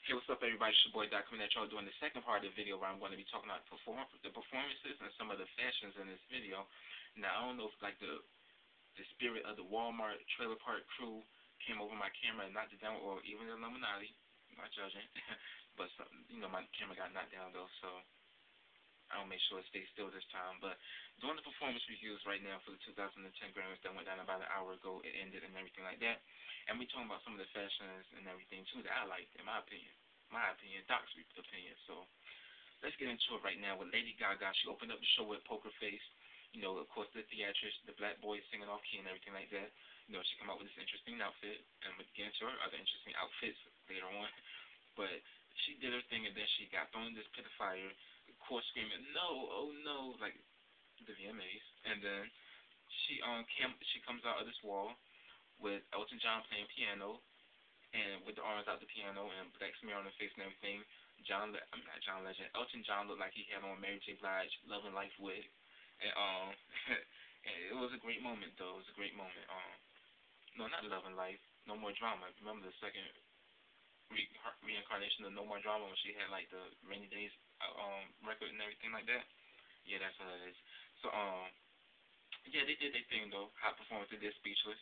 Hey, what's up, everybody? It's your boy Doc coming at y'all doing the second part of the video where I'm going to be talking about the performances and some of the fashions in this video. Now, I don't know if like the spirit of the Walmart trailer park crew came over my camera and knocked it down, or even the Illuminati. I'm not judging, but some, my camera got knocked down though, so I'll make sure it stays still this time. But doing the performance reviews right now for the 2010 Grammys that went down about an hour ago, it ended and everything like that. And we talking about some of the fashions and everything too that I liked, in my opinion. Doc's opinion. So let's get into it right now with Lady Gaga. She opened up the show with Poker Face. Of course, the theatrics, the black boys singing off key and everything like that. She come out with this interesting outfit, and we'll get into her other interesting outfits later on. But she did her thing, and then she got thrown in this pit of fire, of course screaming, "No, oh no," like the VMAs. And then she comes out of this wall with Elton John playing piano, and with the arms out the piano and black smear on her face and everything. Not John Legend. Elton John looked like he had on Mary J. Blige Love and Life wig, and and it was a great moment though. It was a great moment. No, not Love and Life. No More Drama. Remember the second reincarnation of No More Drama when she had like the Rainy Days record and everything like that. Yeah, that's what it is. So yeah, they did their thing though. Hot performance. They did Speechless.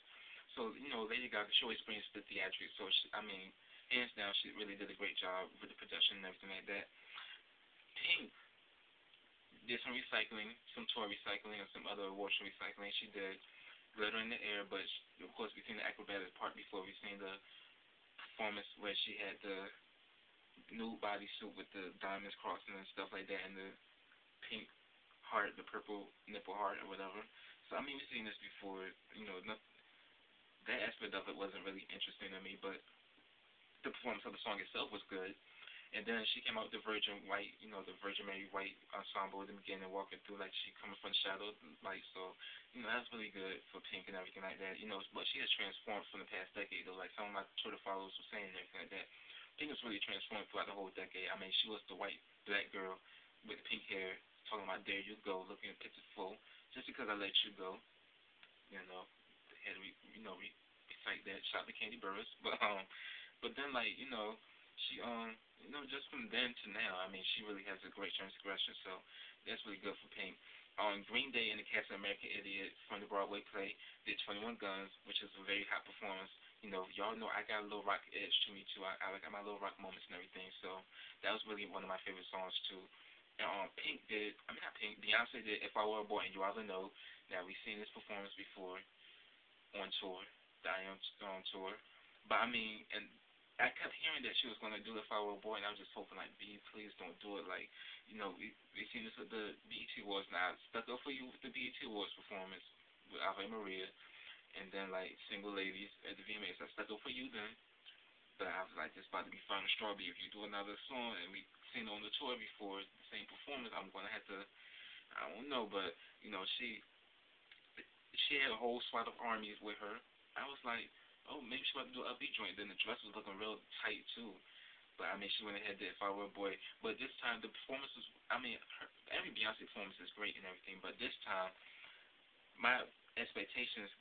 So, Lady Gaga, she always brings the theatrics. So, hands down, she really did a great job with the production and everything like that. Pink did some recycling, some tour recycling, and some other award show recycling. She did Glitter in the Air, but of course, we've seen the acrobatic part before. We've seen the performance where she had the nude bodysuit with the diamonds crossing and stuff like that, and the pink heart, the purple nipple heart, or whatever. So, we've seen this before. That aspect of it wasn't really interesting to me, but the performance of the song itself was good. And then she came out with the Virgin White, the Virgin Mary White ensemble at the beginning, walking through like she coming from the shadows, like so. That's really good for Pink and everything like that. But she has transformed from the past decade, though. Like some of my Twitter followers were saying and everything like that. Pink has really transformed throughout the whole decade. She was the white black girl with pink hair, talking about "There you go," looking pitiful, just because I let you go. Had to recite that, shout to Candy Burris, but then she just from then to now, she really has a great transgression, so that's really good for Pink. Green Day and the cast of American Idiot from the Broadway play did 21 Guns, which is a very hot performance. Y'all know I got a little rock edge to me too. I like my little rock moments and everything, so that was really one of my favorite songs too. And Beyonce did If I Were a Boy and You Oughta Know. Now we've seen this performance before on tour, the I Am tour. But and I kept hearing that she was gonna do If I Were a Boy, and I was just hoping like, B, please don't do it. Like, we seen this with the BET Awards. Now I stuck up for you with the BET Awards performance with Ave Maria, and then like Single Ladies at the VMAs. I stuck up for you then, but I was like, this about to be Final Strawberry. If you do another song, and we seen it on the tour before, the same performance, I'm gonna have to. I don't know, but she had a whole SWAT of armies with her. I was like, oh, maybe she about to do an upbeat joint. Then the dress was looking real tight too. But she went ahead and did If I Were a Boy. But this time the performance was, every Beyonce performance is great and everything. But this time, my expectations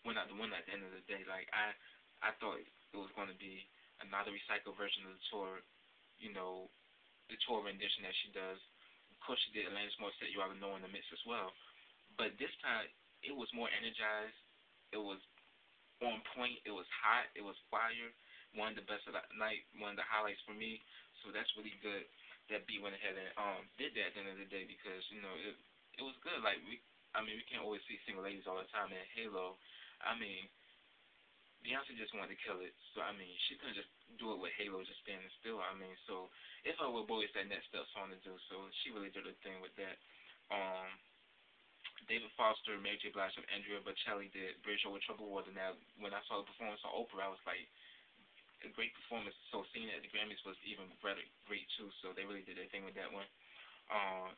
went out the window at the end of the day. Like I thought it was going to be another recycled version of the tour. The tour rendition that she does. Of course, she did Alanis Morissette, You Oughta Know in the mix as well. But this time, it was more energized. It was on point. It was hot. It was fire. One of the best of the night. One of the highlights for me. So that's really good that B went ahead and did that at the end of the day because it was good. Like we can't always see Single Ladies all the time. And Halo, Beyonce just wanted to kill it. So she couldn't just do it with Halo just standing still. So If I Were a Boy, it's that next step song to do. So she really did her thing with that. David Foster, Mary J. Blige, and Andrea Bocelli did Bridge Over Troubled Water. Now, when I saw the performance on Oprah, I was like, a great performance. So seeing it at the Grammys was even better, great too. So they really did their thing with that one.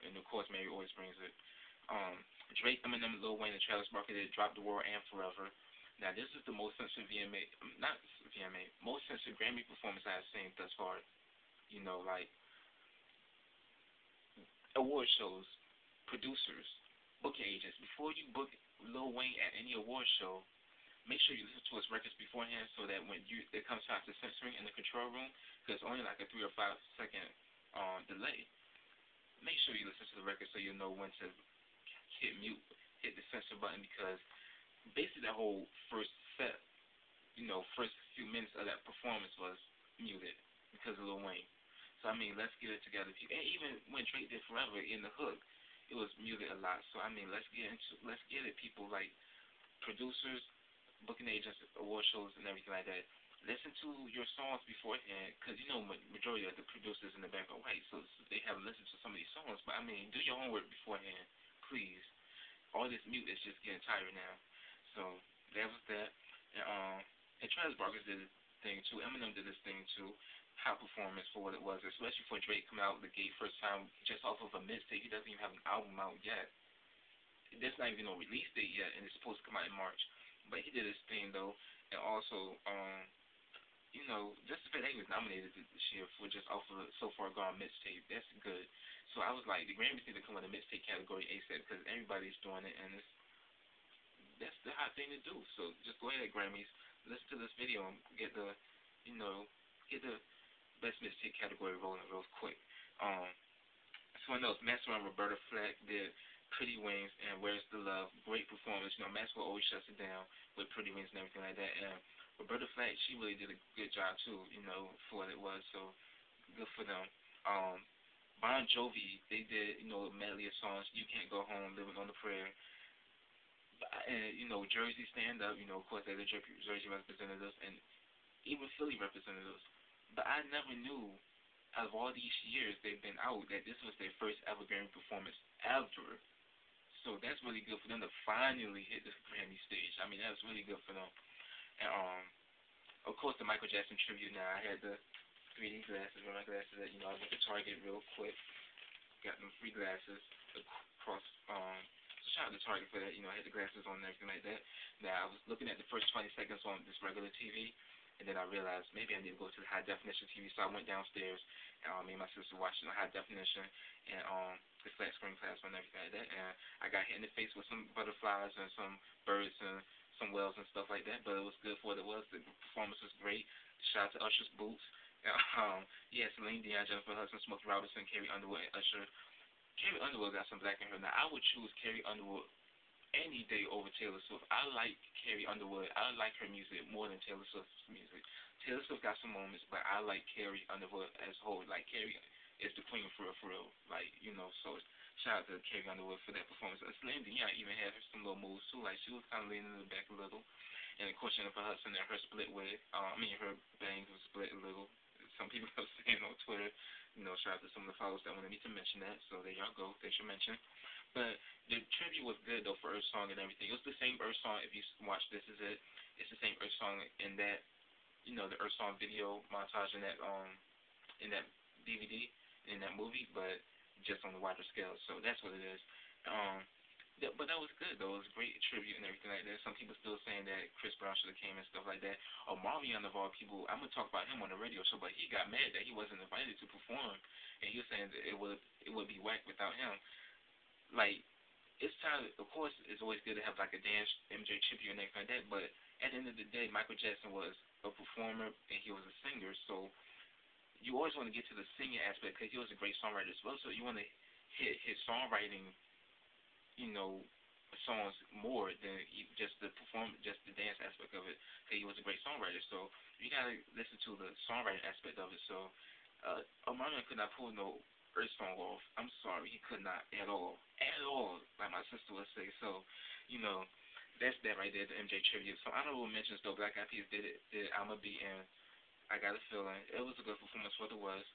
And of course, Mary always brings it. Drake, Eminem, Lil Wayne, and Travis Barker did Drop the World and Forever. Now, this is the most censored most censored Grammy performance I've seen thus far. Like award shows, producers, booking agents, before you book Lil Wayne at any award show, make sure you listen to his records beforehand so that when it comes time to censoring in the control room, because it's only like a 3 or 5 second delay. Make sure you listen to the record so you know when to hit mute, hit the censor button, because basically that whole first set, first few minutes of that performance was muted because of Lil Wayne. So I mean, let's get it together, people. And even when Drake did Forever in the hook, it was muted a lot. So I mean, let's get it, people. Like producers, booking agents, award shows, and everything like that. Listen to your songs beforehand, because majority of the producers in the back are white, so they haven't listened to some of these songs. But I mean, do your homework beforehand, please. All this mute is just getting tired now. So that was that. And Travis Barker did his thing too. Eminem did his thing too. Hot performance for what it was, especially for Drake coming out the gate first time just off of a mixtape. He doesn't even have an album out yet. There's not even no release date yet, and it's supposed to come out in March. But he did his thing though, and also just the fact that he was nominated this year for just off of a So Far Gone mixtape, that's good. So I was like, the Grammys need to come with a mixtape category ASAP, because everybody's doing it, and that's the hot thing to do. So just go ahead, Grammys, listen to this video and get the best mixtape category rolling real quick. Someone else, Maxwell and Roberta Flack did Pretty Wings and Where's the Love. Great performance. Maxwell always shuts it down with Pretty Wings and everything like that. And Roberta Flack, she really did a good job too, for what it was. So good for them. Bon Jovi, they did, a medley of songs. You Can't Go Home, Living on a Prayer. And, Jersey Stand Up, of course, they're the Jersey representatives, and even Philly representatives. But I never knew, out of all these years they've been out, that this was their first ever Grammy performance ever. So that's really good for them to finally hit the Grammy stage. I mean, that's really good for them. And of course, the Michael Jackson tribute. Now I had the 3D glasses, where my glasses at. I went to Target real quick, got them free glasses across. So shout out to Target for that. I had the glasses on and everything like that. Now I was looking at the first 20 seconds on this regular TV, and then I realized maybe I need to go to the high definition TV. So I went downstairs, and me and my sister watched the high definition and the flat screen plasma and everything like that. And I got hit in the face with some butterflies and some birds and some whales and stuff like that. But it was good for what it was. The performance was great. Shout out to Usher's boots. Yeah, Celine Dion, Jennifer Hudson, Smokey Robinson, Carrie Underwood, and Usher. Carrie Underwood got some black in her. Now I would choose Carrie Underwood any day over Taylor Swift. I like Carrie Underwood. I like her music more than Taylor Swift's music. Taylor Swift got some moments, but I like Carrie Underwood as a whole. Like, Carrie is the queen for real. Like, so shout out to Carrie Underwood for that performance. Celine Dion even had some little moves too. Like, she was kind of leaning in the back a little. And of course, Jennifer Hudson and her split wig. Her bangs was split a little. Some people are saying on Twitter. Shout out to some of the followers that wanted me to mention that. So there y'all go. There's your mention. But the tribute was good though for Earth Song and everything. It was the same Earth Song. If you watch This Is It, it's the same Earth Song in that, the Earth Song video montage in that DVD in that movie, but just on the wider scale. So that's what it is. But that was good though. It was a great tribute and everything like that. Some people still saying that Chris Brown should have came and stuff like that. Marmion of all people, I'm gonna talk about him on the radio show, but he got mad that he wasn't invited to perform, and he was saying that it would be whack without him. Like, it's time. Of course, it's always good to have like a dance MJ tribute and everything like that. But at the end of the day, Michael Jackson was a performer and he was a singer. So you always want to get to the singing aspect because he was a great songwriter as well. So you want to hit his songwriting, songs more than just just the dance aspect of it. Because he was a great songwriter. So you gotta listen to the songwriting aspect of it. So Marlon could not pull no Earth Song off. I'm sorry, he could not at all, like my sister would say. So, that's that right there, the MJ tribute. So honorable mentions though, Black Eyed Peas did I'ma Be In. I Got a Feeling. It was a good performance, what it was.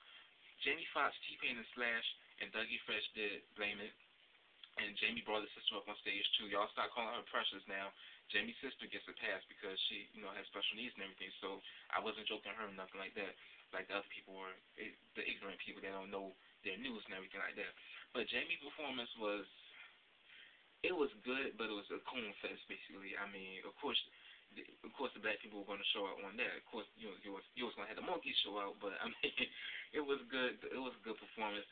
Jamie Foxx, T-Pain, and Slash, and Dougie Fresh did Blame It. And Jamie brought his sister up on stage too. Y'all start calling her Precious now. Jamie's sister gets a pass because she, has special needs and everything. So I wasn't joking her or nothing like that. Like the other people were, the ignorant people that don't know their news and everything like that. But Jamie's performance it was good, but it was a coon fest basically. I mean, of course, the black people were going to show out on that. Of course, you was going to have the monkeys show out, but I mean, it was good. It was a good performance.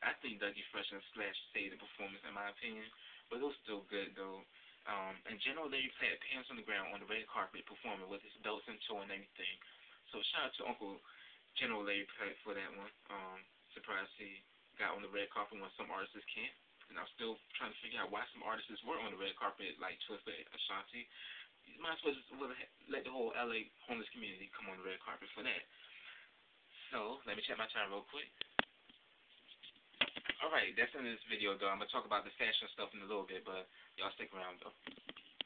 I think Dougie Fresh and Slash saved the performance in my opinion, but it was still good though. And General Larry played pants on the ground on the red carpet performing with his belts and toe and everything. So shout out to Uncle General Larry Platt for that one. Surprised he got on the red carpet when some artists can't. And I'm still trying to figure out why some artists were on the red carpet, like Twista, Ashanti. You might as well just let the whole LA homeless community come on the red carpet for that. So, let me check my time real quick. Alright, that's in this video, though. I'm going to talk about the fashion stuff in a little bit, but y'all stick around, though.